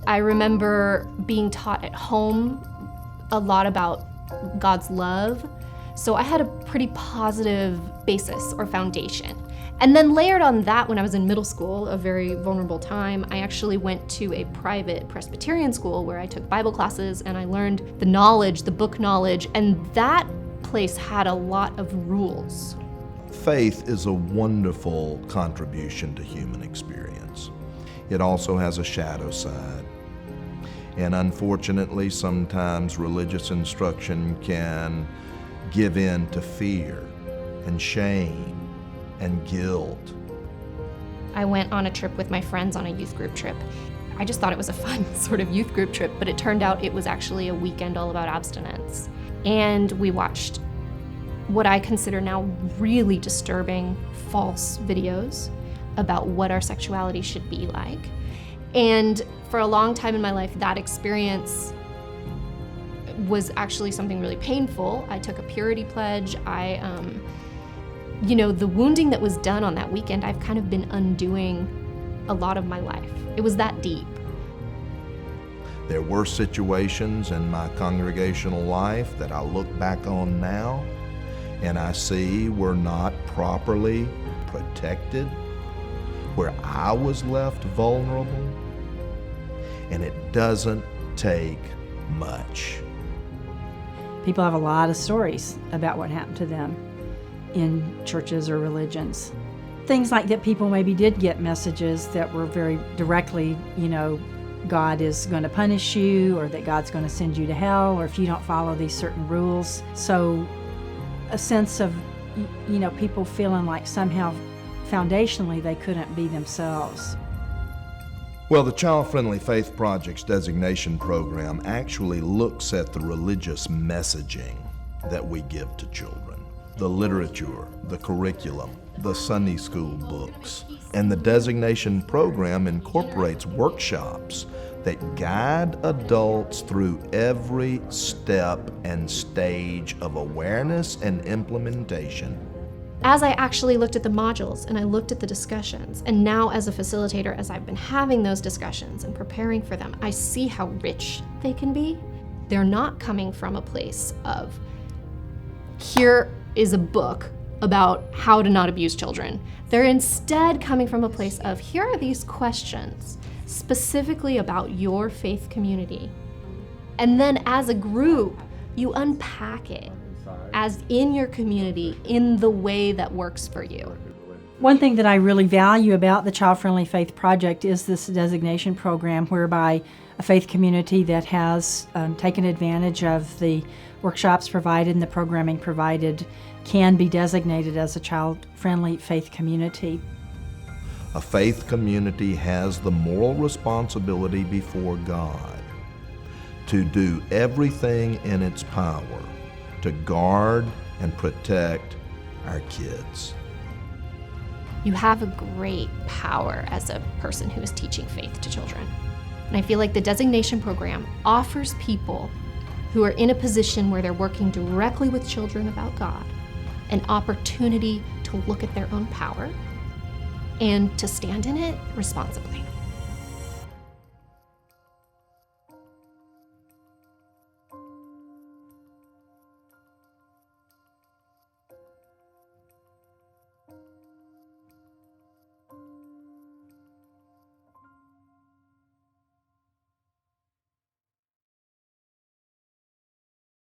I remember being taught at home a lot about God's love, so I had a pretty positive basis or foundation. And then layered on that, when I was in middle school, a very vulnerable time, I actually went to a private Presbyterian school where I took Bible classes and I learned the knowledge, the book knowledge, and that place had a lot of rules. Faith is a wonderful contribution to human experience. It also has a shadow side. And unfortunately, sometimes religious instruction can give in to fear and shame and guilt. I went on a trip with my friends on a youth group trip. I just thought it was a fun sort of youth group trip, but it turned out it was actually a weekend all about abstinence. And we watched what I consider now really disturbing false videos about what our sexuality should be like. And for a long time in my life, that experience was actually something really painful. I took a purity pledge. The wounding that was done on that weekend, I've kind of been undoing a lot of my life. It was that deep. There were situations in my congregational life that I look back on now and I see were not properly protected, where I was left vulnerable, and it doesn't take much. People have a lot of stories about what happened to them in churches or religions. Things like that, people maybe did get messages that were very directly, God is going to punish you, or that God's going to send you to hell, or if you don't follow these certain rules. So a sense of, people feeling like somehow foundationally they couldn't be themselves. Well, the Child Friendly Faith Project's Designation program actually looks at the religious messaging that we give to children, the literature, the curriculum, the Sunday school books. And the Designation program incorporates workshops that guide adults through every step and stage of awareness and implementation. As I actually looked at the modules and I looked at the discussions, and now as a facilitator, as I've been having those discussions and preparing for them, I see how rich they can be. They're not coming from a place of, here is a book about how to not abuse children. They're instead coming from a place of, here are these questions specifically about your faith community. And then as a group, you unpack it as in your community in the way that works for you. One thing that I really value about the Child Friendly Faith Project is this designation program, whereby a faith community that has taken advantage of the workshops provided and the programming provided can be designated as a child-friendly faith community. A faith community has the moral responsibility before God to do everything in its power to guard and protect our kids. You have a great power as a person who is teaching faith to children. And I feel like the designation program offers people who are in a position where they're working directly with children about God an opportunity to look at their own power and to stand in it responsibly.